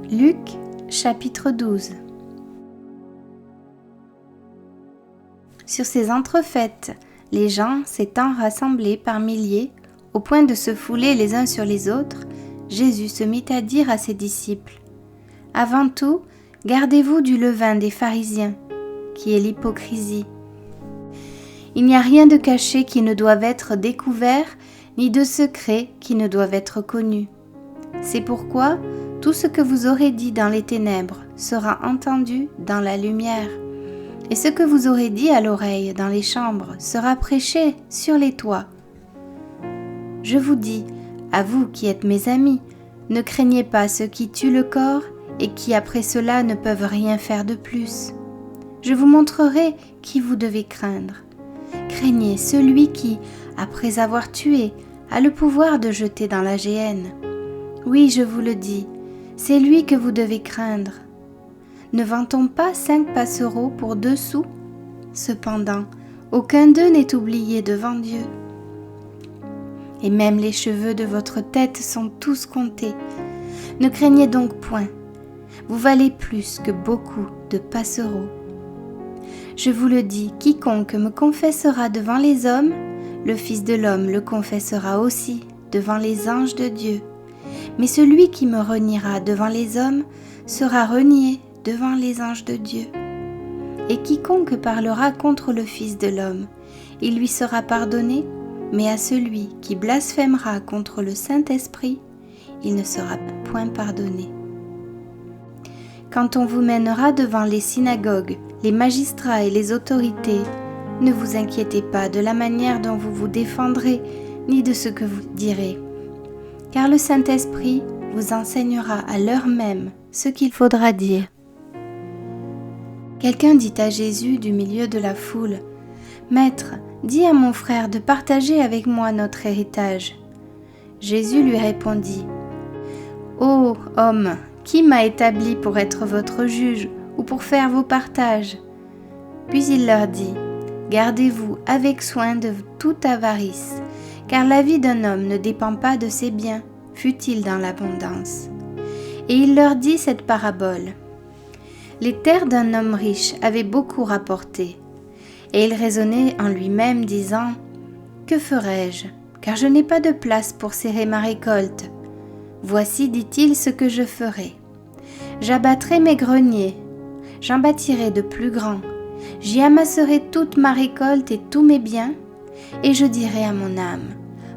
Luc, chapitre 12. Sur ces entrefaites, les gens s'étant rassemblés par milliers, au point de se fouler les uns sur les autres, Jésus se mit à dire à ses disciples : « Avant tout, gardez-vous du levain des pharisiens, qui est l'hypocrisie. Il n'y a rien de caché qui ne doive être découvert, ni de secret qui ne doive être connu. C'est pourquoi tout ce que vous aurez dit dans les ténèbres sera entendu dans la lumière, et ce que vous aurez dit à l'oreille dans les chambres sera prêché sur les toits. Je vous dis, à vous qui êtes mes amis, ne craignez pas ceux qui tuent le corps et qui après cela ne peuvent rien faire de plus. Je vous montrerai qui vous devez craindre. Craignez celui qui, après avoir tué, a le pouvoir de jeter dans la géhenne. Oui, je vous le dis, c'est lui que vous devez craindre. Ne vend-on pas 5 passereaux pour 2 sous ? Cependant, aucun d'eux n'est oublié devant Dieu. Et même les cheveux de votre tête sont tous comptés. Ne craignez donc point, vous valez plus que beaucoup de passereaux. Je vous le dis, quiconque me confessera devant les hommes, le Fils de l'homme le confessera aussi devant les anges de Dieu. Mais celui qui me reniera devant les hommes sera renié devant les anges de Dieu. Et quiconque parlera contre le Fils de l'homme, il lui sera pardonné, mais à celui qui blasphémera contre le Saint-Esprit, il ne sera point pardonné. Quand on vous mènera devant les synagogues, les magistrats et les autorités, ne vous inquiétez pas de la manière dont vous vous défendrez, ni de ce que vous direz. Car le Saint-Esprit vous enseignera à l'heure même ce qu'il faudra dire. Quelqu'un dit à Jésus du milieu de la foule : « Maître, dis à mon frère de partager avec moi notre héritage. » Jésus lui répondit : « Ô homme, qui m'a établi pour être votre juge ou pour faire vos partages ? » Puis il leur dit : « Gardez-vous avec soin de toute avarice, car la vie d'un homme ne dépend pas de ses biens, fût-il dans l'abondance. » Et il leur dit cette parabole. Les terres d'un homme riche avaient beaucoup rapporté, et il raisonnait en lui-même, disant : « Que ferai-je, car je n'ai pas de place pour serrer ma récolte. Voici, dit-il, ce que je ferai. J'abattrai mes greniers, j'en bâtirai de plus grands, j'y amasserai toute ma récolte et tous mes biens, et je dirai à mon âme :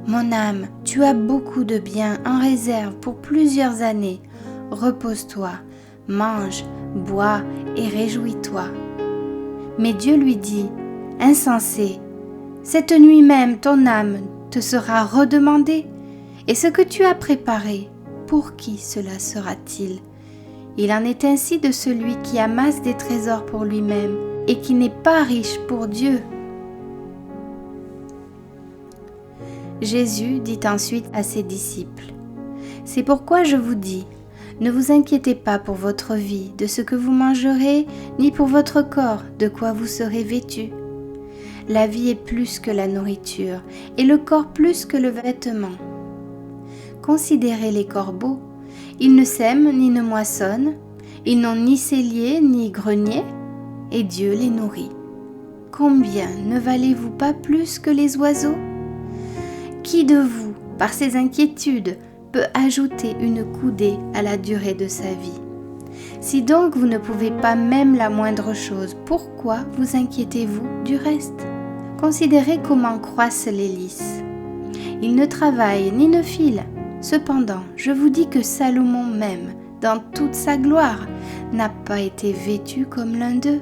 Mon âme, tu as beaucoup de biens en réserve pour plusieurs années. Repose-toi, mange, bois et réjouis-toi. » Mais Dieu lui dit : « Insensé, cette nuit même ton âme te sera redemandée, et ce que tu as préparé, pour qui cela sera-t-il ? Il en est ainsi de celui qui amasse des trésors pour lui-même et qui n'est pas riche pour Dieu. » Jésus dit ensuite à ses disciples : « C'est pourquoi je vous dis, ne vous inquiétez pas pour votre vie, de ce que vous mangerez, ni pour votre corps, de quoi vous serez vêtus. La vie est plus que la nourriture, et le corps plus que le vêtement. Considérez les corbeaux, ils ne sèment ni ne moissonnent, ils n'ont ni cellier ni grenier, et Dieu les nourrit. Combien ne valez-vous pas plus que les oiseaux ? Qui de vous, par ses inquiétudes, peut ajouter une coudée à la durée de sa vie ? Si donc vous ne pouvez pas même la moindre chose, pourquoi vous inquiétez-vous du reste ? Considérez comment croissent les lys. Ils ne travaillent ni ne filent. Cependant, je vous dis que Salomon même, dans toute sa gloire, n'a pas été vêtu comme l'un d'eux.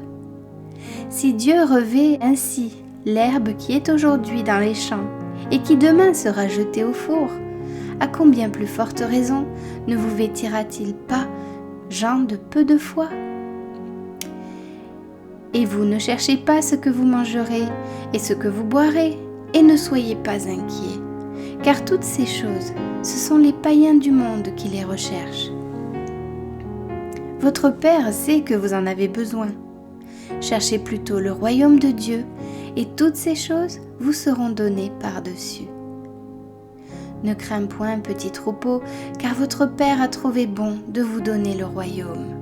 Si Dieu revêt ainsi l'herbe qui est aujourd'hui dans les champs et qui demain sera jetée au four, à combien plus forte raison ne vous vêtira-t-il pas, gens de peu de foi ? Et vous ne cherchez pas ce que vous mangerez et ce que vous boirez, et ne soyez pas inquiets, car toutes ces choses, ce sont les païens du monde qui les recherchent. Votre Père sait que vous en avez besoin. Cherchez plutôt le royaume de Dieu, et toutes ces choses vous seront données par-dessus. Ne crains point, petit troupeau, car votre Père a trouvé bon de vous donner le royaume.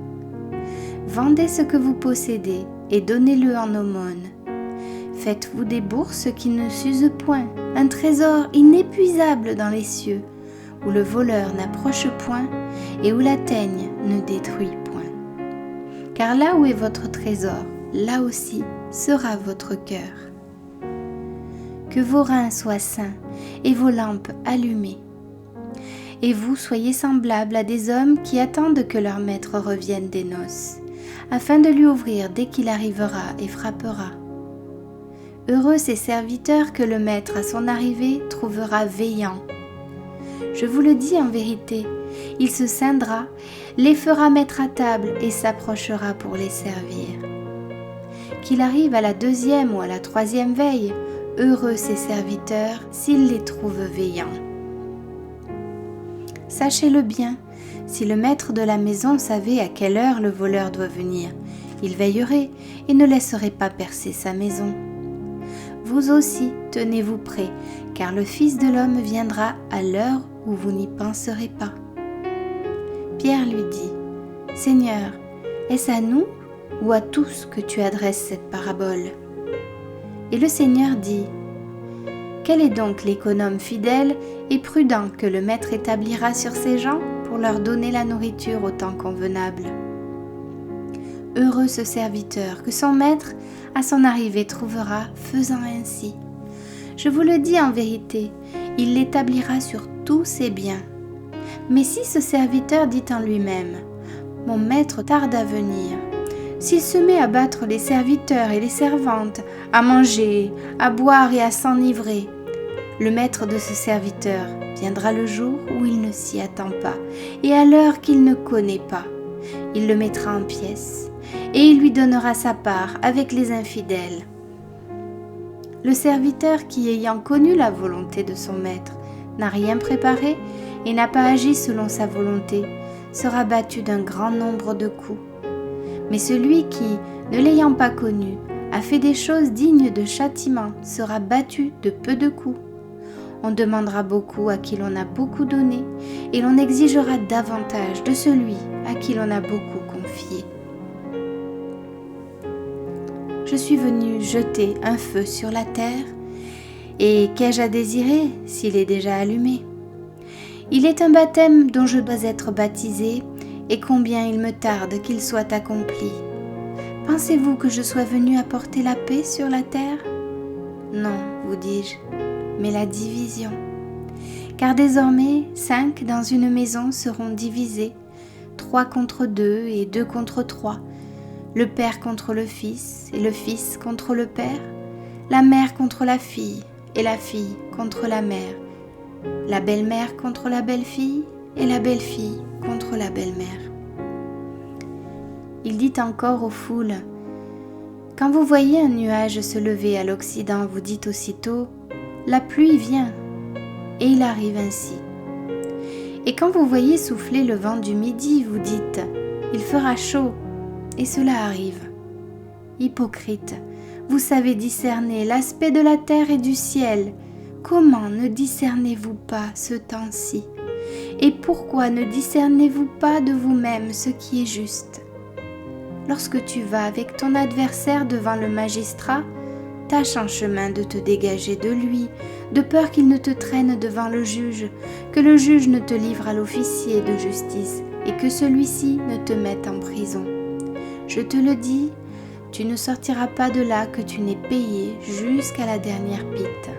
Vendez ce que vous possédez et donnez-le en aumône. Faites-vous des bourses qui ne s'usent point, un trésor inépuisable dans les cieux, où le voleur n'approche point et où la teigne ne détruit point. Car là où est votre trésor, là aussi sera votre cœur. Que vos reins soient sains et vos lampes allumées. Et vous soyez semblables à des hommes qui attendent que leur maître revienne des noces, afin de lui ouvrir dès qu'il arrivera et frappera. Heureux ces serviteurs que le maître à son arrivée trouvera veillants. Je vous le dis en vérité, il se scindra, les fera mettre à table et s'approchera pour les servir. Qu'il arrive à la 2e ou à la 3e veille, heureux ces serviteurs s'il les trouve veillants. Sachez-le bien, si le maître de la maison savait à quelle heure le voleur doit venir, il veillerait et ne laisserait pas percer sa maison. Vous aussi, tenez-vous prêts, car le Fils de l'homme viendra à l'heure où vous n'y penserez pas. Pierre lui dit, « Seigneur, est-ce à nous ou à tous que tu adresses cette parabole ?» Et le Seigneur dit, « Quel est donc l'économe fidèle et prudent que le maître établira sur ses gens pour leur donner la nourriture au temps convenable ? Heureux ce serviteur que son maître, à son arrivée, trouvera faisant ainsi. Je vous le dis en vérité, il l'établira sur tous ses biens. Mais si ce serviteur dit en lui-même, « Mon maître tarde à venir », s'il se met à battre les serviteurs et les servantes, à manger, à boire et à s'enivrer, le maître de ce serviteur viendra le jour où il ne s'y attend pas et à l'heure qu'il ne connaît pas. Il le mettra en pièces et il lui donnera sa part avec les infidèles. Le serviteur qui, ayant connu la volonté de son maître, n'a rien préparé et n'a pas agi selon sa volonté, sera battu d'un grand nombre de coups. Mais celui qui, ne l'ayant pas connu, a fait des choses dignes de châtiment, sera battu de peu de coups. On demandera beaucoup à qui l'on a beaucoup donné, et l'on exigera davantage de celui à qui l'on a beaucoup confié. Je suis venu jeter un feu sur la terre, et qu'ai-je à désirer s'il est déjà allumé ? Il est un baptême dont je dois être baptisé, et combien il me tarde qu'il soit accompli. Pensez-vous que je sois venu apporter la paix sur la terre ? Non, vous dis-je, mais la division. Car désormais, 5 dans une maison seront divisés, 3 contre 2 et 2 contre 3, le père contre le fils et le fils contre le père, la mère contre la fille et la fille contre la mère, la belle-mère contre la belle-fille et la belle-fille contre la belle-mère. Il dit encore aux foules, « Quand vous voyez un nuage se lever à l'Occident, vous dites aussitôt, la pluie vient, et il arrive ainsi. Et quand vous voyez souffler le vent du midi, vous dites, il fera chaud, et cela arrive. Hypocrite, vous savez discerner l'aspect de la terre et du ciel. Comment ne discernez-vous pas ce temps-ci ? Et pourquoi ne discernez-vous pas de vous-même ce qui est juste ? Lorsque tu vas avec ton adversaire devant le magistrat, tâche en chemin de te dégager de lui, de peur qu'il ne te traîne devant le juge, que le juge ne te livre à l'officier de justice et que celui-ci ne te mette en prison. Je te le dis, tu ne sortiras pas de là que tu n'aies payé jusqu'à la dernière pite.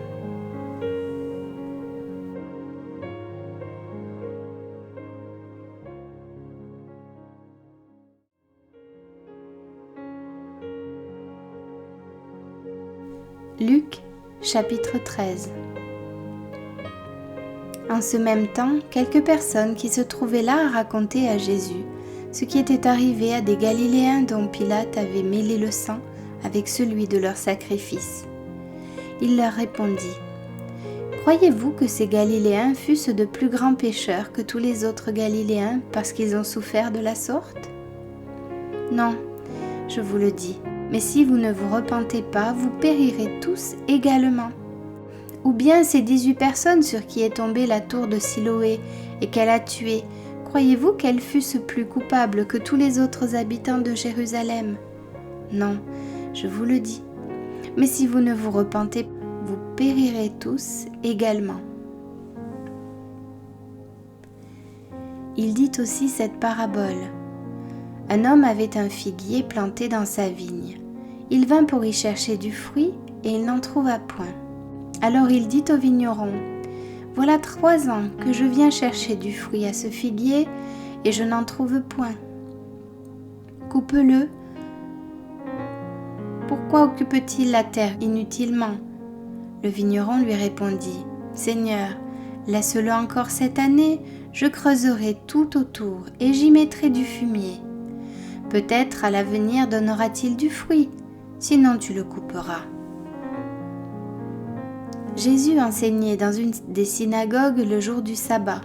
Luc, chapitre 13. En ce même temps, quelques personnes qui se trouvaient là racontaient à Jésus ce qui était arrivé à des Galiléens dont Pilate avait mêlé le sang avec celui de leur sacrifice. Il leur répondit, « Croyez-vous que ces Galiléens fussent de plus grands pécheurs que tous les autres Galiléens parce qu'ils ont souffert de la sorte ? Non, je vous le dis. Mais si vous ne vous repentez pas, vous périrez tous également. Ou bien ces 18 personnes sur qui est tombée la tour de Siloé et qu'elle a tuées, croyez-vous qu'elles fussent plus coupables que tous les autres habitants de Jérusalem? Non, je vous le dis. Mais si vous ne vous repentez, vous périrez tous également. Il dit aussi cette parabole. Un homme avait un figuier planté dans sa vigne. Il vint pour y chercher du fruit et il n'en trouva point. Alors il dit au vigneron, « Voilà 3 ans que je viens chercher du fruit à ce figuier et je n'en trouve point. Coupe-le. Pourquoi occupe-t-il la terre inutilement ?» Le vigneron lui répondit, « Seigneur, laisse-le encore cette année, je creuserai tout autour et j'y mettrai du fumier. Peut-être à l'avenir donnera-t-il du fruit, sinon tu le couperas. » Jésus enseignait dans une des synagogues le jour du sabbat.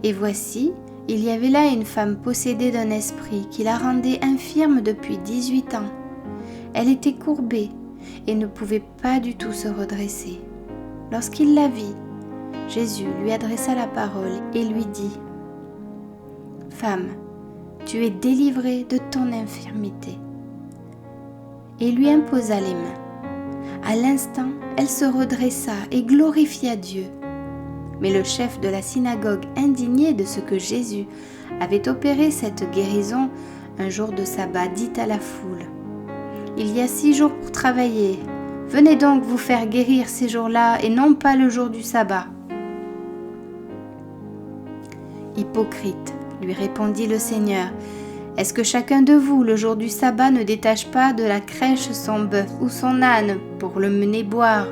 Et voici, il y avait là une femme possédée d'un esprit qui la rendait infirme depuis 18 ans. Elle était courbée et ne pouvait pas du tout se redresser. Lorsqu'il la vit, Jésus lui adressa la parole et lui dit, « Femme, tu es délivrée de ton infirmité. » Et lui imposa les mains. À l'instant, elle se redressa et glorifia Dieu. Mais le chef de la synagogue, indigné de ce que Jésus avait opéré cette guérison un jour de sabbat, dit à la foule, « Il y a 6 jours pour travailler. Venez donc vous faire guérir ces jours-là et non pas le jour du sabbat. » Hypocrite, lui répondit le Seigneur, est-ce que chacun de vous, le jour du sabbat, ne détache pas de la crèche son bœuf ou son âne pour le mener boire?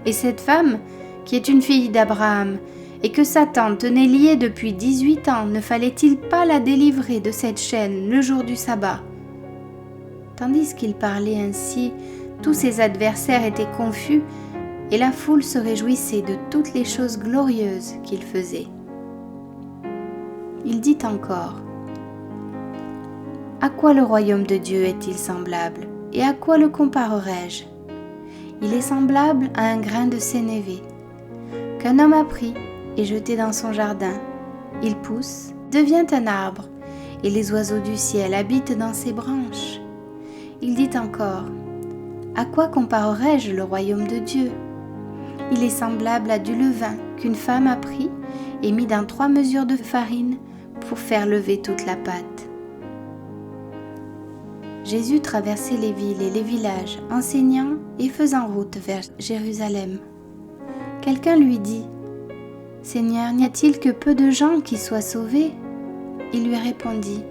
Et cette femme, qui est une fille d'Abraham, et que Satan tenait liée depuis 18 ans, ne fallait-il pas la délivrer de cette chaîne le jour du sabbat? Tandis qu'il parlait ainsi, tous ses adversaires étaient confus, et la foule se réjouissait de toutes les choses glorieuses qu'il faisait. Il dit encore, « À quoi le royaume de Dieu est-il semblable, et à quoi le comparerai-je? Il est semblable à un grain de sénévé, qu'un homme a pris et jeté dans son jardin. Il pousse, devient un arbre, et les oiseaux du ciel habitent dans ses branches. » Il dit encore, « À quoi comparerai-je le royaume de Dieu? Il est semblable à du levain qu'une femme a pris et mis dans 3 mesures de farine pour faire lever toute la pâte. » Jésus traversait les villes et les villages, enseignant et faisant route vers Jérusalem. Quelqu'un lui dit, « Seigneur, n'y a-t-il que peu de gens qui soient sauvés ?» Il lui répondit,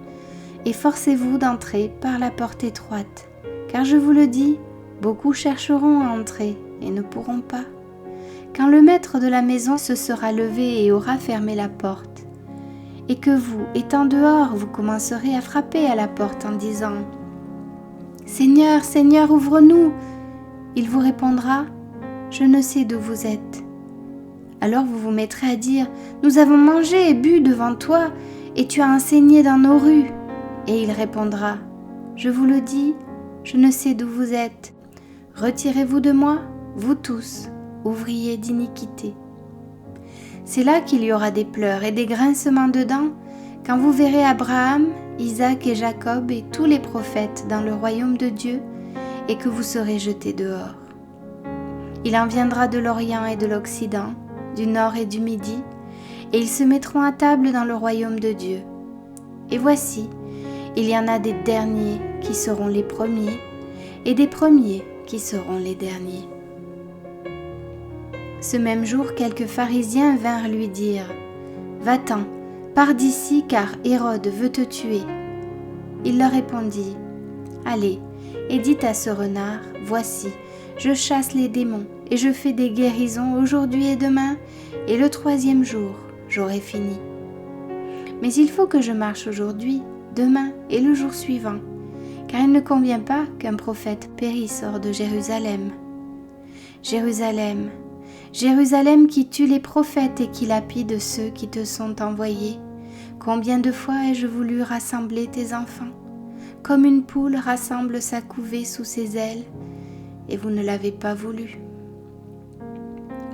« Efforcez-vous d'entrer par la porte étroite, car je vous le dis, beaucoup chercheront à entrer et ne pourront pas. Quand le maître de la maison se sera levé et aura fermé la porte, et que vous, étant dehors, vous commencerez à frapper à la porte en disant « Seigneur, Seigneur, ouvre-nous !» Il vous répondra « Je ne sais d'où vous êtes. » Alors vous vous mettrez à dire « Nous avons mangé et bu devant toi, et tu as enseigné dans nos rues. » Et il répondra « Je vous le dis, je ne sais d'où vous êtes. Retirez-vous de moi, vous tous, ouvriers d'iniquité. » C'est là qu'il y aura des pleurs et des grincements de dents, quand vous verrez Abraham, Isaac et Jacob et tous les prophètes dans le royaume de Dieu, et que vous serez jetés dehors. Il en viendra de l'Orient et de l'Occident, du Nord et du Midi, et ils se mettront à table dans le royaume de Dieu. Et voici, il y en a des derniers qui seront les premiers, et des premiers qui seront les derniers. Ce même jour, quelques pharisiens vinrent lui dire « Va-t'en, pars d'ici car Hérode veut te tuer. » Il leur répondit « Allez, et dites à ce renard, voici, je chasse les démons et je fais des guérisons aujourd'hui et demain, et le 3e jour, j'aurai fini. Mais il faut que je marche aujourd'hui, demain et le jour suivant, car il ne convient pas qu'un prophète périsse hors de Jérusalem. Jérusalem, Jérusalem qui tue les prophètes et qui lapide ceux qui te sont envoyés, combien de fois ai-je voulu rassembler tes enfants, comme une poule rassemble sa couvée sous ses ailes, et vous ne l'avez pas voulu.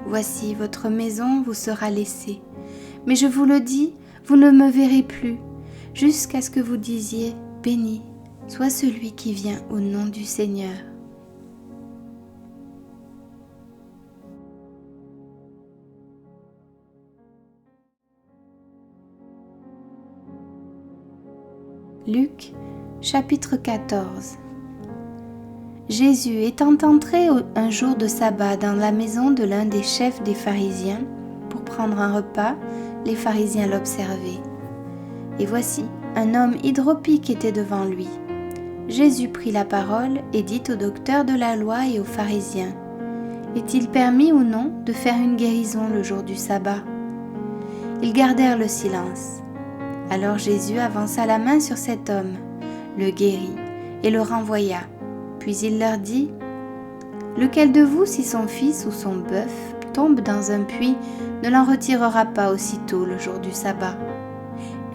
voici votre maison vous sera laissée. Mais je vous le dis, vous ne me verrez plus, jusqu'à ce que vous disiez, béni soit celui qui vient au nom du Seigneur. Luc, chapitre 14. Jésus étant entré un jour de sabbat dans la maison de l'un des chefs des pharisiens pour prendre un repas, les pharisiens l'observaient. Et voici, un homme hydropique était devant lui. Jésus prit la parole et dit aux docteurs de la loi et aux pharisiens, « Est-il permis ou non de faire une guérison le jour du sabbat ?» Ils gardèrent le silence. Alors Jésus avança la main sur cet homme, le guérit et le renvoya. Puis il leur dit, « Lequel de vous, si son fils ou son bœuf tombe dans un puits, ne l'en retirera pas aussitôt le jour du sabbat ?»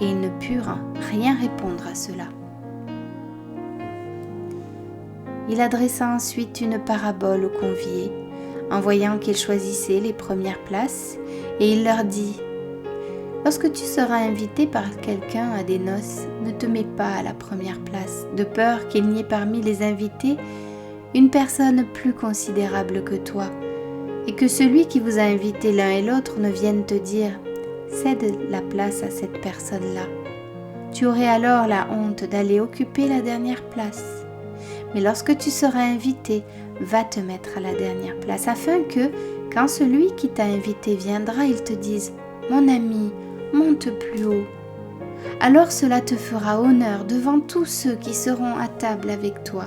Et ils ne purent rien répondre à cela. Il adressa ensuite une parabole aux conviés, en voyant qu'ils choisissaient les premières places, et il leur dit, « Lorsque tu seras invité par quelqu'un à des noces, ne te mets pas à la première place, de peur qu'il n'y ait parmi les invités une personne plus considérable que toi, et que celui qui vous a invité l'un et l'autre ne vienne te dire « Cède la place à cette personne-là ». Tu aurais alors la honte d'aller occuper la dernière place. Mais lorsque tu seras invité, va te mettre à la dernière place, afin que, quand celui qui t'a invité viendra, il te dise « Mon ami, monte plus haut ». Alors cela te fera honneur devant tous ceux qui seront à table avec toi,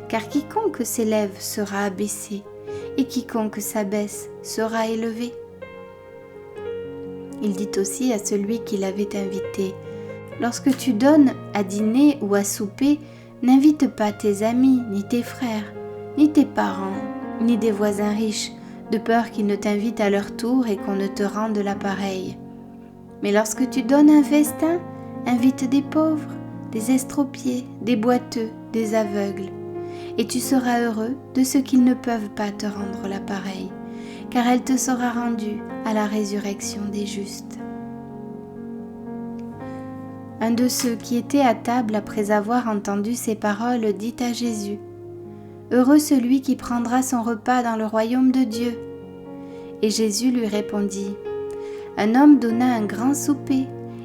car quiconque s'élève sera abaissé, et quiconque s'abaisse sera élevé. Il dit aussi à celui qui l'avait invité, « Lorsque tu donnes à dîner ou à souper, n'invite pas tes amis, ni tes frères, ni tes parents, ni des voisins riches, de peur qu'ils ne t'invitent à leur tour et qu'on ne te rende l'appareil. Mais lorsque tu donnes un festin, invite des pauvres, des estropiés, des boiteux, des aveugles, et tu seras heureux de ceux qu'ils ne peuvent pas te rendre l'appareil, car elle te sera rendue à la résurrection des justes. » Un de ceux qui étaient à table après avoir entendu ces paroles dit à Jésus, « Heureux celui qui prendra son repas dans le royaume de Dieu. » Et Jésus lui répondit, « Un homme donna un grand souper,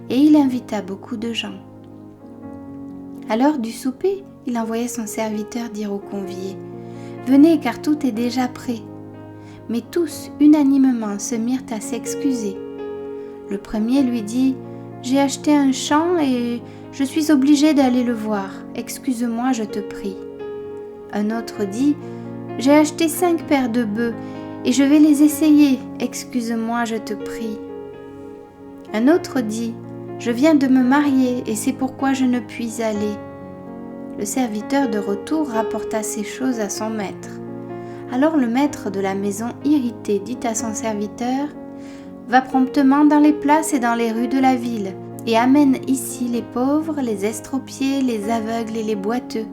et il invita beaucoup de gens. À l'heure du souper, il envoya son serviteur dire aux conviés, « Venez, car tout est déjà prêt. » Mais tous, unanimement, se mirent à s'excuser. Le premier lui dit, « J'ai acheté un champ et je suis obligé d'aller le voir. Excuse-moi, je te prie. » Un autre dit, « J'ai acheté 5 paires de bœufs et je vais les essayer. Excuse-moi, je te prie. » Un autre dit, « Je viens de me marier et c'est pourquoi je ne puis aller. » Le serviteur de retour rapporta ces choses à son maître. Alors le maître de la maison, irrité, dit à son serviteur, « Va promptement dans les places et dans les rues de la ville, et amène ici les pauvres, les estropiés, les aveugles et les boiteux. »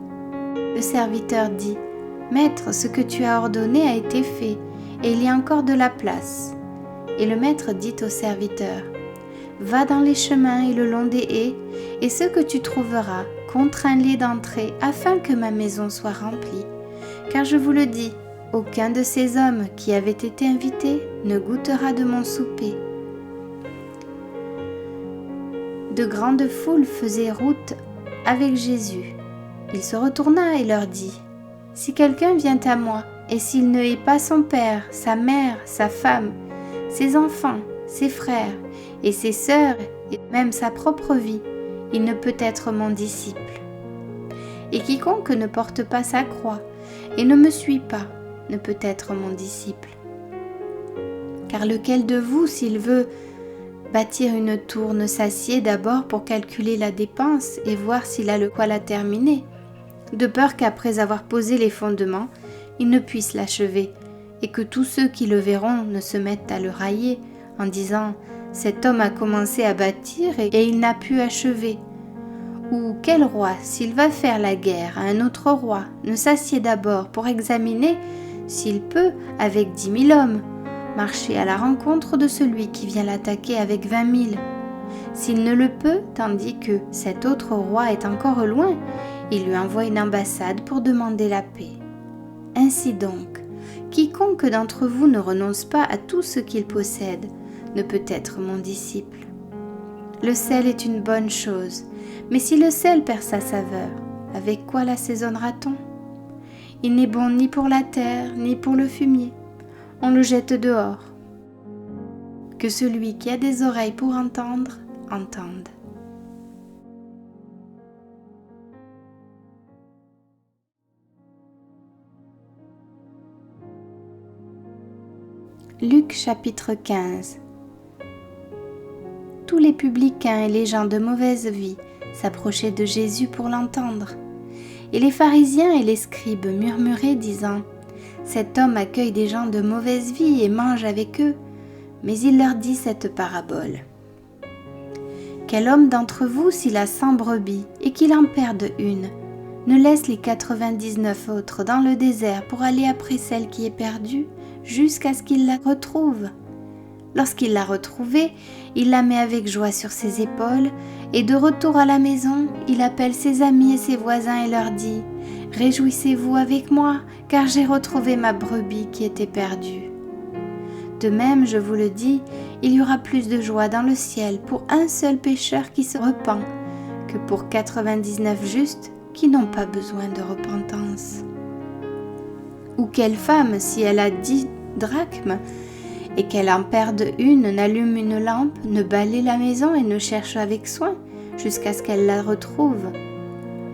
Le serviteur dit, « Maître, ce que tu as ordonné a été fait, et il y a encore de la place. » Et le maître dit au serviteur, « Va dans les chemins et le long des haies, et ceux que tu trouveras, contrains-les d'entrer, afin que ma maison soit remplie. Car je vous le dis, aucun de ces hommes qui avaient été invités ne goûtera de mon souper. » De grandes foules faisaient route avec Jésus. Il se retourna et leur dit, « Si quelqu'un vient à moi, et s'il ne hait pas son père, sa mère, sa femme, ses enfants, ses frères et ses sœurs, et même sa propre vie, il ne peut être mon disciple. Et quiconque ne porte pas sa croix et ne me suit pas, ne peut être mon disciple. Car lequel de vous, s'il veut bâtir une tour, ne s'assied d'abord pour calculer la dépense et voir s'il a le quoi la terminer, de peur qu'après avoir posé les fondements, il ne puisse l'achever, et que tous ceux qui le verront ne se mettent à le railler, en disant « Cet homme a commencé à bâtir et il n'a pu achever ». Ou quel roi, s'il va faire la guerre à un autre roi, ne s'assied d'abord pour examiner s'il peut, avec 10 000 hommes, marcher à la rencontre de celui qui vient l'attaquer avec 20 000. S'il ne le peut, tandis que cet autre roi est encore loin, il lui envoie une ambassade pour demander la paix. Ainsi donc, quiconque d'entre vous ne renonce pas à tout ce qu'il possède ne peut être mon disciple. Le sel est une bonne chose, mais si le sel perd sa saveur, avec quoi l'assaisonnera-t-on ? Il n'est bon ni pour la terre, ni pour le fumier. On le jette dehors. Que celui qui a des oreilles pour entendre, entende. Luc chapitre 15. Tous les publicains et les gens de mauvaise vie s'approchaient de Jésus pour l'entendre. Et les pharisiens et les scribes murmuraient, disant : Cet homme accueille des gens de mauvaise vie et mange avec eux. Mais il leur dit cette parabole. Quel homme d'entre vous, s'il a 100 brebis et qu'il en perde une, ne laisse les 99 autres dans le désert pour aller après celle qui est perdue, jusqu'à ce qu'il la retrouve ? Lorsqu'il l'a retrouvée, il la met avec joie sur ses épaules, et de retour à la maison, il appelle ses amis et ses voisins et leur dit : Réjouissez-vous avec moi, car j'ai retrouvé ma brebis qui était perdue. De même, je vous le dis, il y aura plus de joie dans le ciel pour un seul pécheur qui se repent, que pour 99 justes qui n'ont pas besoin de repentance. Ou quelle femme, si elle a 10 drachmes, et qu'elle en perde une, n'allume une lampe, ne balaie la maison et ne cherche avec soin, jusqu'à ce qu'elle la retrouve.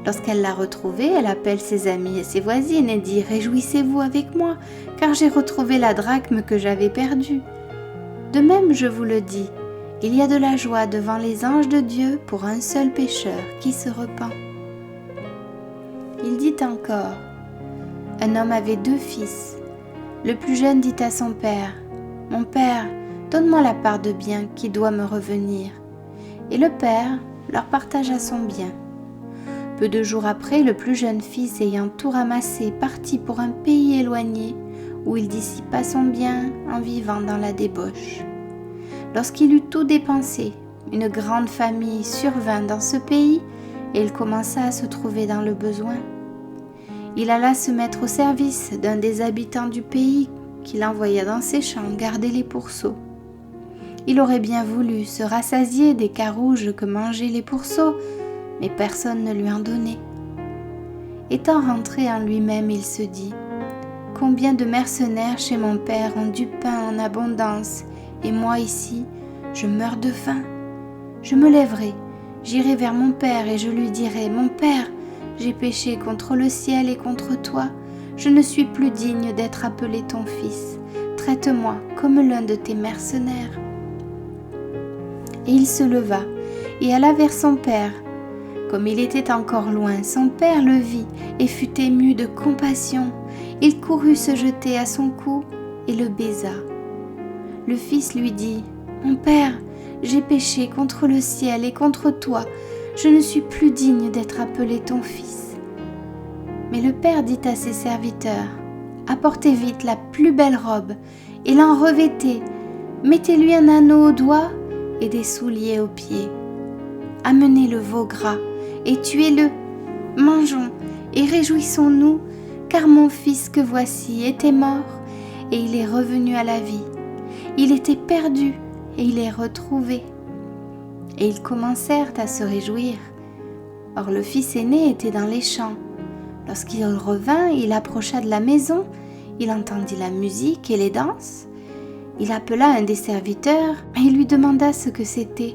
Lorsqu'elle l'a retrouvée, elle appelle ses amis et ses voisines et dit : Réjouissez-vous avec moi, car j'ai retrouvé la drachme que j'avais perdue. De même, je vous le dis, il y a de la joie devant les anges de Dieu pour un seul pécheur qui se repent. Il dit encore : Un homme avait 2 fils. Le plus jeune dit à son père : Mon père, donne-moi la part de bien qui doit me revenir. Et le père leur partagea son bien. Peu de jours après, le plus jeune fils, ayant tout ramassé, partit pour un pays éloigné, où il dissipa son bien en vivant dans la débauche. Lorsqu'il eut tout dépensé, une grande famille survint dans ce pays, et il commença à se trouver dans le besoin. Il alla se mettre au service d'un des habitants du pays, qu'il envoya dans ses champs garder les pourceaux. Il aurait bien voulu se rassasier des carouges que mangeaient les pourceaux, mais personne ne lui en donnait. Étant rentré en lui-même, il se dit : Combien de mercenaires chez mon père ont du pain en abondance, et moi ici, je meurs de faim. Je me lèverai, j'irai vers mon père et je lui dirai : Mon père, j'ai péché contre le ciel et contre toi. Je ne suis plus digne d'être appelé ton fils. Traite-moi comme l'un de tes mercenaires. Et il se leva et alla vers son père. Comme il était encore loin, son père le vit et fut ému de compassion. Il courut se jeter à son cou et le baisa. Le fils lui dit : Mon père, j'ai péché contre le ciel et contre toi. Je ne suis plus digne d'être appelé ton fils. Mais le père dit à ses serviteurs : Apportez vite la plus belle robe et l'en revêtez. Mettez-lui un anneau au doigt et des souliers aux pieds. Amenez le veau gras et tuez-le. Mangeons et réjouissons-nous, car mon fils que voici était mort et il est revenu à la vie. Il était perdu et il est retrouvé. Et ils commencèrent à se réjouir. Or le fils aîné était dans les champs. Lorsqu'il revint, il approcha de la maison, il entendit la musique et les danses. Il appela un des serviteurs et lui demanda ce que c'était.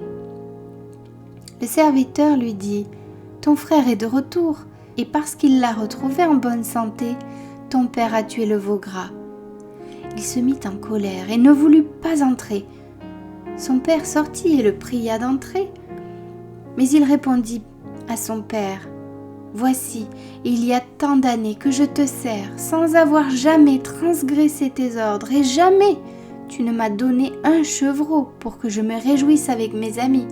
Le serviteur lui dit : Ton frère est de retour, et parce qu'il l'a retrouvé en bonne santé, ton père a tué le veau gras. Il se mit en colère et ne voulut pas entrer. Son père sortit et le pria d'entrer. Mais il répondit à son père : Voici, il y a tant d'années que je te sers, sans avoir jamais transgressé tes ordres, et jamais tu ne m'as donné un chevreau pour que je me réjouisse avec mes amis.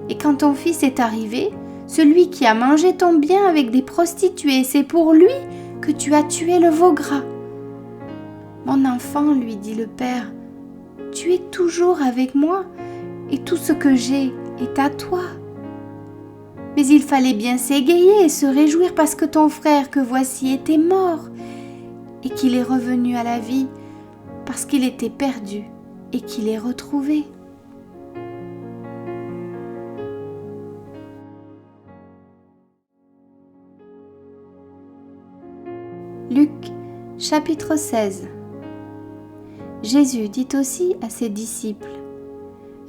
Et quand ton fils est arrivé, celui qui a mangé ton bien avec des prostituées, c'est pour lui que tu as tué le veau gras. Mon enfant, lui dit le père, tu es toujours avec moi et tout ce que j'ai est à toi. Mais il fallait bien s'égayer et se réjouir parce que ton frère que voici était mort et qu'il est revenu à la vie, parce qu'il était perdu et qu'il est retrouvé. Luc, chapitre 16. Jésus dit aussi à ses disciples: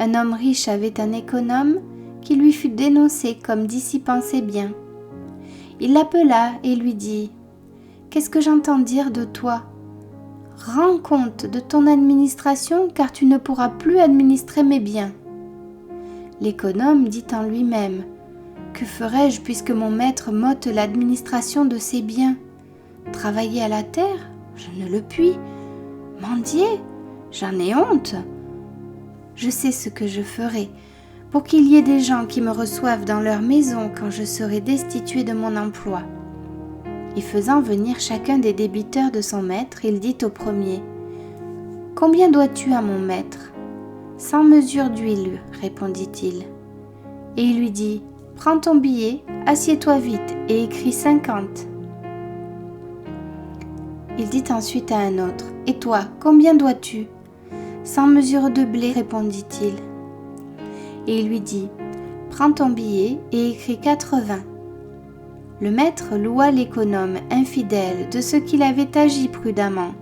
un homme riche avait un économe qui lui fut dénoncé comme dissipant ses biens. Il l'appela et lui dit: qu'est-ce que j'entends dire de toi? Rends compte de ton administration, car tu ne pourras plus administrer mes biens. L'économe dit en lui-même: que ferai-je puisque mon maître m'ôte l'administration de ses biens? Travailler à la terre, je ne le puis. Mendier, j'en ai honte. Je sais ce que je ferai pour qu'il y ait des gens qui me reçoivent dans leur maison quand je serai destitué de mon emploi. Et faisant venir chacun des débiteurs de son maître, il dit au premier: combien dois-tu à mon maître? 100 mesures d'huile, répondit-il. Et il lui dit: prends ton billet, assieds-toi vite et écris 50. Il dit ensuite à un autre: et toi, combien dois-tu? 100 mesures de blé, répondit-il. Et il lui dit: prends ton billet et écris 80. Le maître loua l'économe infidèle de ce qu'il avait agi prudemment,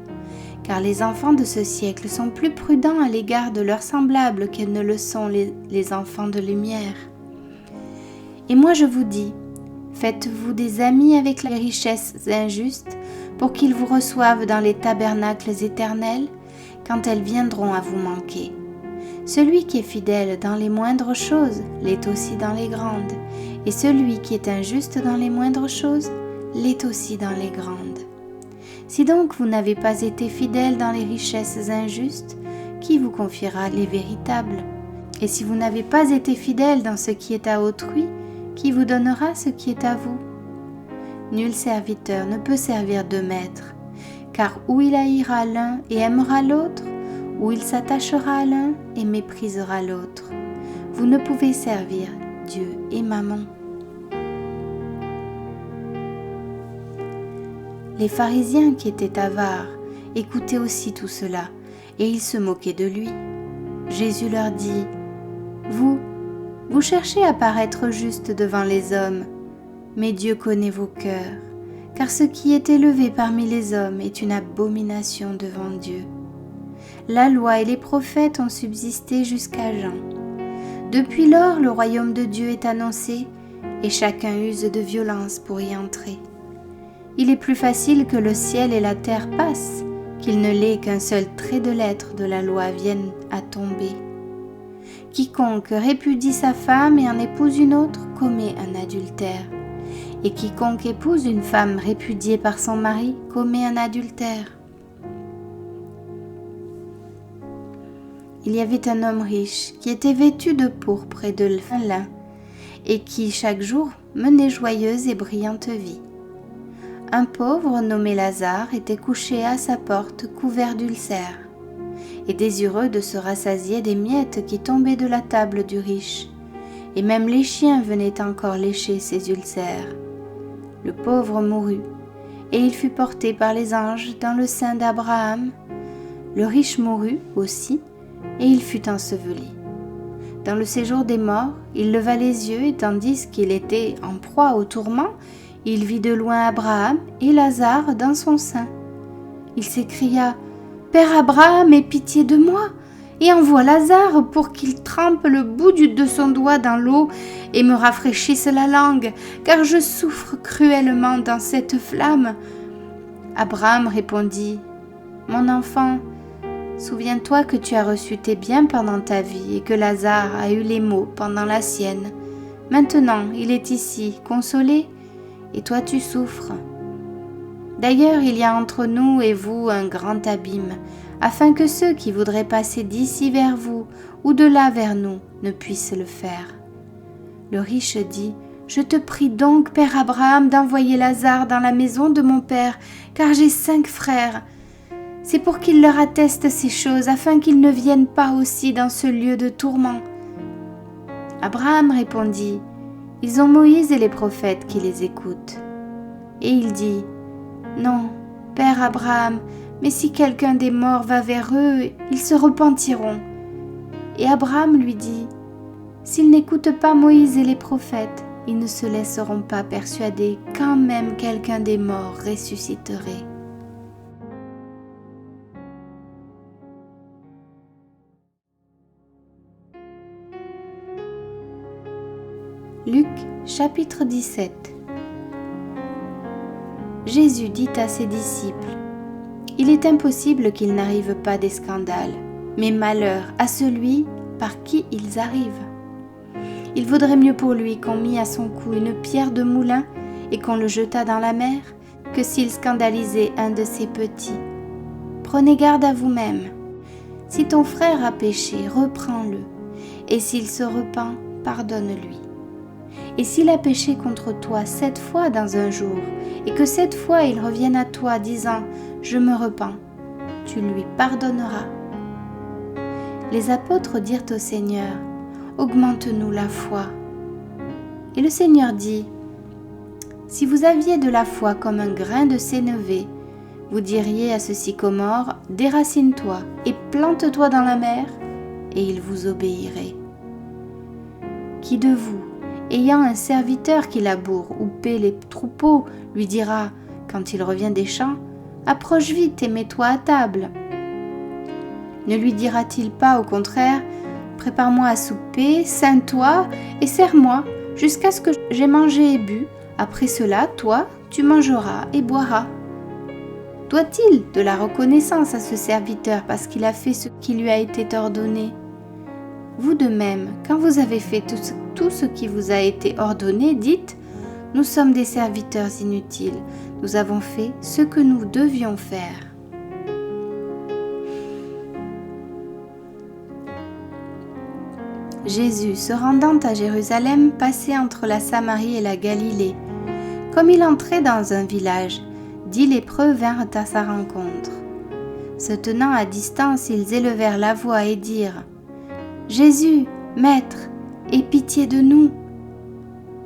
car les enfants de ce siècle sont plus prudents à l'égard de leurs semblables que ne le sont les enfants de lumière. Et moi je vous dis, faites-vous des amis avec les richesses injustes, pour qu'ils vous reçoivent dans les tabernacles éternels, quand elles viendront à vous manquer. Celui qui est fidèle dans les moindres choses l'est aussi dans les grandes, et celui qui est injuste dans les moindres choses l'est aussi dans les grandes. Si donc vous n'avez pas été fidèle dans les richesses injustes, qui vous confiera les véritables? Et si vous n'avez pas été fidèle dans ce qui est à autrui, qui vous donnera ce qui est à vous? Nul serviteur ne peut servir deux maîtres, car ou il haïra l'un et aimera l'autre, ou il s'attachera à l'un et méprisera l'autre. Vous ne pouvez servir Dieu et Mammon. Les pharisiens qui étaient avares écoutaient aussi tout cela, et ils se moquaient de lui. Jésus leur dit: Vous cherchez à paraître juste devant les hommes, mais Dieu connaît vos cœurs, car ce qui est élevé parmi les hommes est une abomination devant Dieu. La loi et les prophètes ont subsisté jusqu'à Jean. Depuis lors, le royaume de Dieu est annoncé, et chacun use de violence pour y entrer. Il est plus facile que le ciel et la terre passent, qu'il ne l'est qu'un seul trait de lettre de la loi vienne à tomber. Quiconque répudie sa femme et en épouse une autre commet un adultère, et quiconque épouse une femme répudiée par son mari commet un adultère. Il y avait un homme riche qui était vêtu de pourpre et de fin lin, et qui chaque jour menait joyeuse et brillante vie. Un pauvre nommé Lazare était couché à sa porte couvert d'ulcères, et désireux de se rassasier des miettes qui tombaient de la table du riche, et même les chiens venaient encore lécher ses ulcères. Le pauvre mourut, et il fut porté par les anges dans le sein d'Abraham. Le riche mourut aussi, et il fut enseveli. Dans le séjour des morts, il leva les yeux, et tandis qu'il était en proie au tourment, il vit de loin Abraham et Lazare dans son sein. Il s'écria: « Père Abraham, aie pitié de moi, et envoie Lazare pour qu'il trempe le bout de son doigt dans l'eau et me rafraîchisse la langue, car je souffre cruellement dans cette flamme. » Abraham répondit: « Mon enfant, souviens-toi que tu as reçu tes biens pendant ta vie et que Lazare a eu les maux pendant la sienne. Maintenant, il est ici, consolé, et toi tu souffres. D'ailleurs, il y a entre nous et vous un grand abîme, afin que ceux qui voudraient passer d'ici vers vous ou de là vers nous ne puissent le faire. » Le riche dit: « Je te prie donc, Père Abraham, d'envoyer Lazare dans la maison de mon père, car j'ai 5 frères. C'est pour qu'il leur atteste ces choses, afin qu'ils ne viennent pas aussi dans ce lieu de tourment. » Abraham répondit, « Ils ont Moïse et les prophètes qui les écoutent. » Et il dit, « Non, Père Abraham, mais si quelqu'un des morts va vers eux, ils se repentiront. » Et Abraham lui dit, « S'ils n'écoutent pas Moïse et les prophètes, ils ne se laisseront pas persuader quand même quelqu'un des morts ressusciterait. » Luc chapitre 17. Jésus dit à ses disciples, « Il est impossible qu'il n'arrive pas des scandales, mais malheur à celui par qui ils arrivent. Il vaudrait mieux pour lui qu'on mît à son cou une pierre de moulin et qu'on le jetât dans la mer, que s'il scandalisait un de ses petits. Prenez garde à vous-même. Si ton frère a péché, reprends-le, et s'il se repent, pardonne-lui. Et s'il a péché contre toi 7 fois dans un jour, et que 7 fois il revienne à toi disant « Je me repens », tu lui pardonneras. » Les apôtres dirent au Seigneur, « Augmente-nous la foi. » Et le Seigneur dit, « Si vous aviez de la foi comme un grain de sénévé, vous diriez à ce sycomore, « Déracine-toi et plante-toi dans la mer, » et il vous obéirait. Qui de vous, ayant un serviteur qui laboure ou paie les troupeaux, lui dira, quand il revient des champs, « Approche vite et mets-toi à table » ? Ne lui dira-t-il pas au contraire, « Prépare-moi à souper, ceins-toi et sers-moi jusqu'à ce que j'aie mangé et bu. Après cela, toi, tu mangeras et boiras. » Doit-il de la reconnaissance à ce serviteur parce qu'il a fait ce qui lui a été ordonné ? Vous de même, quand vous avez fait tout ce qui vous a été ordonné, dites « Nous sommes des serviteurs inutiles, nous avons fait ce que nous devions faire. » Jésus, se rendant à Jérusalem, passait entre la Samarie et la Galilée. Comme il entrait dans un village, 10 lépreux vinrent à sa rencontre. Se tenant à distance, ils élevèrent la voix et dirent « Jésus, Maître, aie pitié de nous. »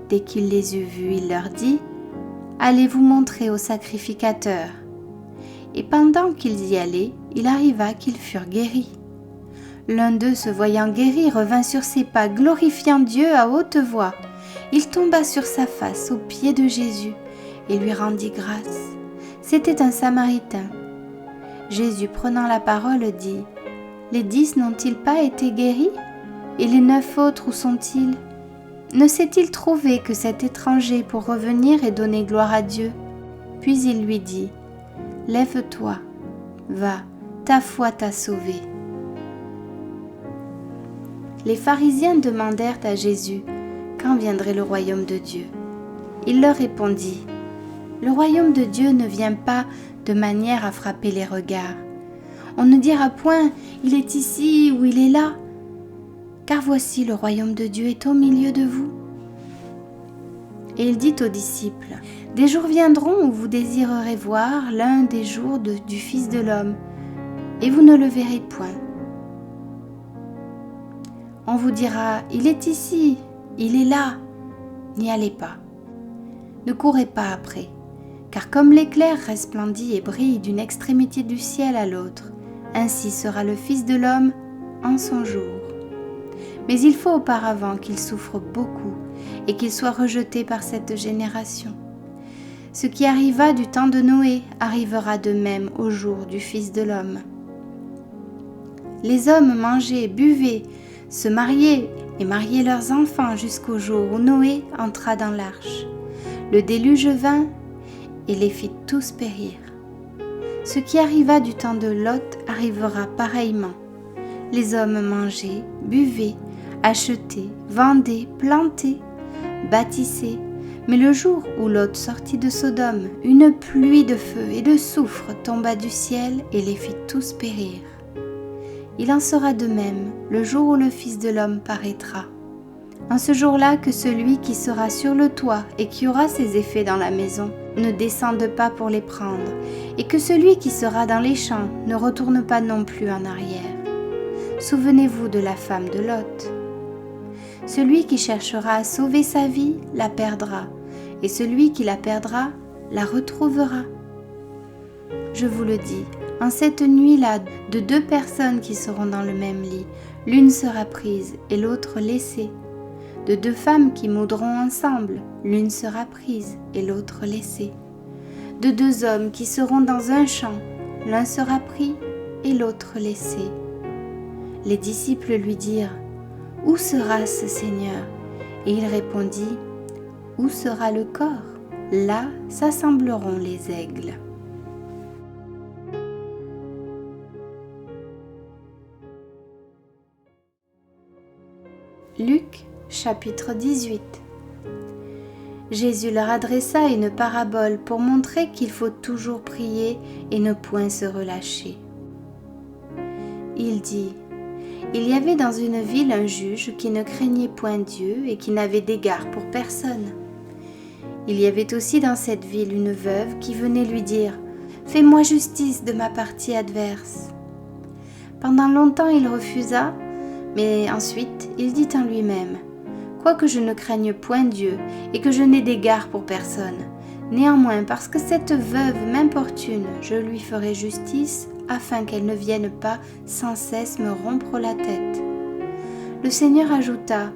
Dès qu'il les eut vus, il leur dit « Allez vous montrer au sacrificateur. » Et pendant qu'ils y allaient, il arriva qu'ils furent guéris. L'un d'eux, se voyant guéri, revint sur ses pas, glorifiant Dieu à haute voix. Il tomba sur sa face aux pieds de Jésus et lui rendit grâce. C'était un Samaritain. Jésus, prenant la parole, dit « Les 10 n'ont-ils pas été guéris? Et les 9 autres, où sont-ils? Ne s'est-il trouvé que cet étranger pour revenir et donner gloire à Dieu ?» Puis il lui dit « Lève-toi, va, ta foi t'a sauvé. » Les pharisiens demandèrent à Jésus quand viendrait le royaume de Dieu. Il leur répondit, « Le royaume de Dieu ne vient pas de manière à frapper les regards. On ne dira point, il est ici ou il est là, car voici le royaume de Dieu est au milieu de vous. » Et il dit aux disciples, « Des jours viendront où vous désirerez voir l'un des jours du Fils de l'homme, et vous ne le verrez point. On vous dira, il est ici, il est là, n'y allez pas. Ne courez pas après, car comme l'éclair resplendit et brille d'une extrémité du ciel à l'autre, ainsi sera le Fils de l'homme en son jour. Mais il faut auparavant qu'il souffre beaucoup et qu'il soit rejeté par cette génération. Ce qui arriva du temps de Noé arrivera de même au jour du Fils de l'homme. Les hommes mangeaient, buvaient, se mariaient et mariaient leurs enfants jusqu'au jour où Noé entra dans l'arche. Le déluge vint et les fit tous périr. Ce qui arriva du temps de Lot arrivera pareillement. Les hommes mangeaient, buvaient, achetaient, vendaient, plantaient, bâtissaient. Mais le jour où Lot sortit de Sodome, une pluie de feu et de soufre tomba du ciel et les fit tous périr. Il en sera de même le jour où le Fils de l'homme paraîtra. En ce jour-là, que celui qui sera sur le toit et qui aura ses effets dans la maison ne descende pas pour les prendre, et que celui qui sera dans les champs ne retourne pas non plus en arrière. Souvenez-vous de la femme de Lot. Celui qui cherchera à sauver sa vie la perdra, et celui qui la perdra la retrouvera. Je vous le dis, en cette nuit-là, de 2 personnes qui seront dans le même lit, l'une sera prise et l'autre laissée. De 2 femmes qui moudront ensemble, l'une sera prise et l'autre laissée. De 2 hommes qui seront dans un champ, l'un sera pris et l'autre laissé. Les disciples lui dirent : « Où sera ce Seigneur ? » Et il répondit : « Où sera le corps ? Là s'assembleront les aigles. » Luc, chapitre 18. Jésus leur adressa une parabole pour montrer qu'il faut toujours prier et ne point se relâcher. Il dit : Il y avait dans une ville un juge qui ne craignait point Dieu et qui n'avait d'égard pour personne. Il y avait aussi dans cette ville une veuve qui venait lui dire : Fais-moi justice de ma partie adverse. Pendant longtemps il refusa, mais ensuite il dit en lui-même : Quoique je ne craigne point Dieu et que je n'ai d'égard pour personne, néanmoins parce que cette veuve m'importune, je lui ferai justice, afin qu'elle ne vienne pas sans cesse me rompre la tête. Le Seigneur ajouta :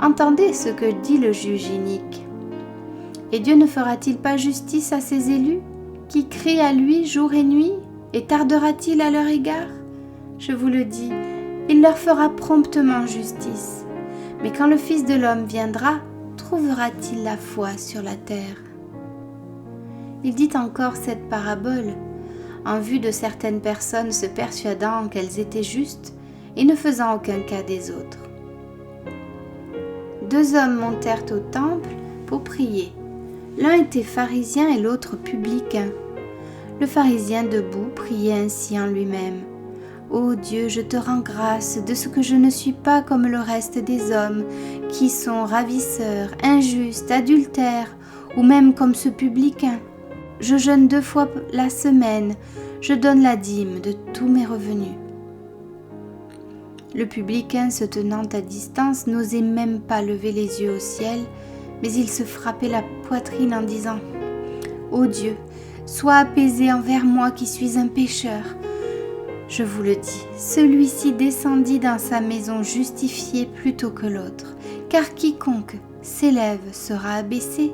Entendez ce que dit le juge inique. Et Dieu ne fera-t-il pas justice à ses élus, qui crient à lui jour et nuit, et tardera-t-il à leur égard ? Je vous le dis, il leur fera promptement justice. Mais quand le Fils de l'homme viendra, trouvera-t-il la foi sur la terre ? Il dit encore cette parabole en vue de certaines personnes se persuadant qu'elles étaient justes et ne faisant aucun cas des autres. 2 hommes montèrent au temple pour prier. L'un était pharisien et l'autre publicain. Le pharisien debout priait ainsi en lui-même : Ô Dieu, je te rends grâce de ce que je ne suis pas comme le reste des hommes, qui sont ravisseurs, injustes, adultères, ou même comme ce publicain. Je jeûne 2 fois la semaine, je donne la dîme de tous mes revenus. Le publicain, se tenant à distance, n'osait même pas lever les yeux au ciel, mais il se frappait la poitrine en disant : Ô Dieu, sois apaisé envers moi qui suis un pécheur. Je vous le dis, celui-ci descendit dans sa maison justifié plutôt que l'autre, car quiconque s'élève sera abaissé,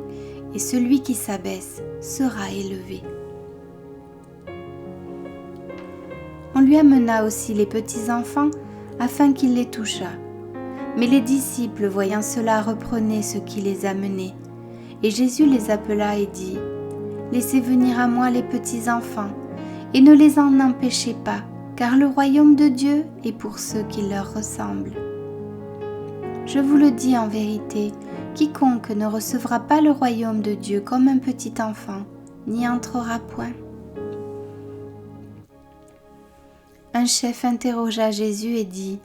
et celui qui s'abaisse sera élevé. On lui amena aussi les petits-enfants, afin qu'il les touchât. Mais les disciples, voyant cela, reprenaient ceux qui les amenaient. Et Jésus les appela et dit : Laissez venir à moi les petits-enfants, et ne les en empêchez pas, car le royaume de Dieu est pour ceux qui leur ressemblent. Je vous le dis en vérité, quiconque ne recevra pas le royaume de Dieu comme un petit enfant, n'y entrera point. Un chef interrogea Jésus et dit :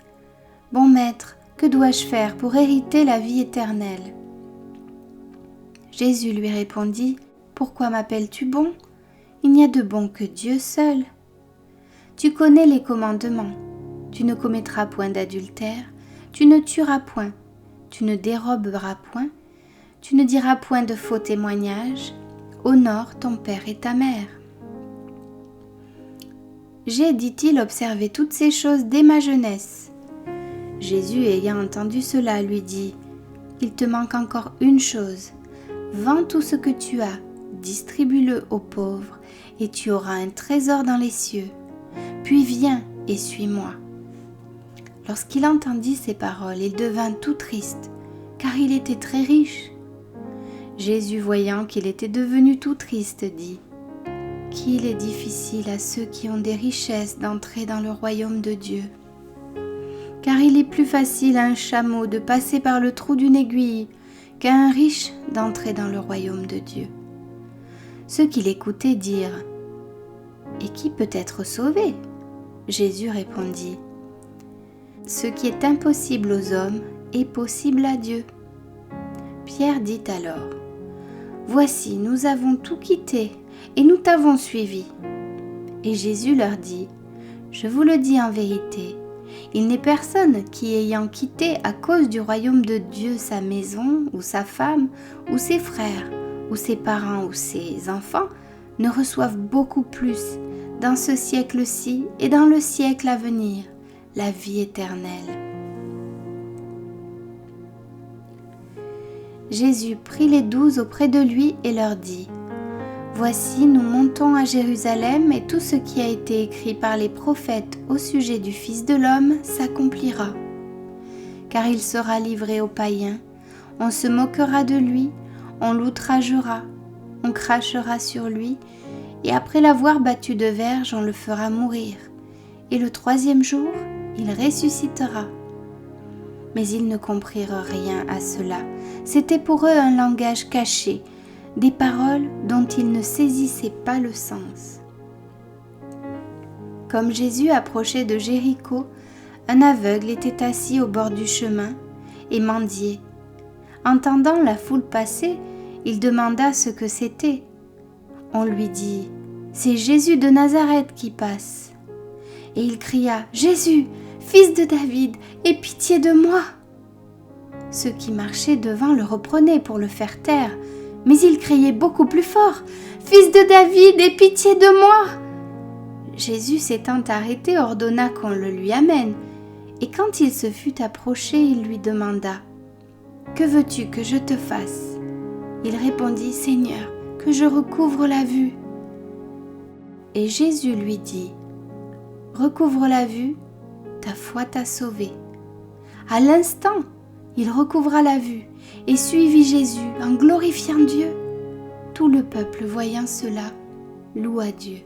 Bon maître, que dois-je faire pour hériter la vie éternelle ? Jésus lui répondit : Pourquoi m'appelles-tu bon ? Il n'y a de bon que Dieu seul. Tu connais les commandements. Tu ne commettras point d'adultère, tu ne tueras point, tu ne déroberas point, tu ne diras point de faux témoignages, honore ton père et ta mère. J'ai, dit-il, observé toutes ces choses dès ma jeunesse. Jésus, ayant entendu cela, lui dit : Il te manque encore une chose. Vends tout ce que tu as, distribue-le aux pauvres, et tu auras un trésor dans les cieux. Puis viens et suis-moi. Lorsqu'il entendit ces paroles, il devint tout triste, car il était très riche. Jésus, voyant qu'il était devenu tout triste, dit : Qu'il est difficile à ceux qui ont des richesses d'entrer dans le royaume de Dieu. Car il est plus facile à un chameau de passer par le trou d'une aiguille qu'à un riche d'entrer dans le royaume de Dieu. Ceux qui l'écoutaient dirent : Et qui peut être sauvé ? Jésus répondit : Ce qui est impossible aux hommes est possible à Dieu. Pierre dit alors, « Voici, nous avons tout quitté et nous t'avons suivi. » Et Jésus leur dit, « Je vous le dis en vérité, il n'est personne qui, ayant quitté à cause du royaume de Dieu sa maison ou sa femme ou ses frères ou ses parents ou ses enfants, ne reçoive beaucoup plus dans ce siècle-ci et dans le siècle à venir la vie éternelle. » Jésus prit les 12 auprès de lui et leur dit, « Voici, nous montons à Jérusalem et tout ce qui a été écrit par les prophètes au sujet du Fils de l'homme s'accomplira. Car il sera livré aux païens, on se moquera de lui, on l'outragera, on crachera sur lui, et après l'avoir battu de verge, on le fera mourir. Et le 3e jour, il ressuscitera. » Mais ils ne comprirent rien à cela. C'était pour eux un langage caché, des paroles dont ils ne saisissaient pas le sens. Comme Jésus approchait de Jéricho, un aveugle était assis au bord du chemin et mendiait. Entendant la foule passer, il demanda ce que c'était. On lui dit, « C'est Jésus de Nazareth qui passe. » Et il cria, « Jésus, Fils de David, aie pitié de moi !» Ceux qui marchaient devant le reprenaient pour le faire taire, mais il criait beaucoup plus fort, « Fils de David, aie pitié de moi !» Jésus s'étant arrêté ordonna qu'on le lui amène, et quand il se fut approché, il lui demanda, « Que veux-tu que je te fasse ?» Il répondit, « Seigneur, que je recouvre la vue. » Et Jésus lui dit, « Recouvre la vue, ta foi t'a sauvé. » À l'instant, il recouvra la vue et suivit Jésus en glorifiant Dieu. Tout le peuple voyant cela loua Dieu.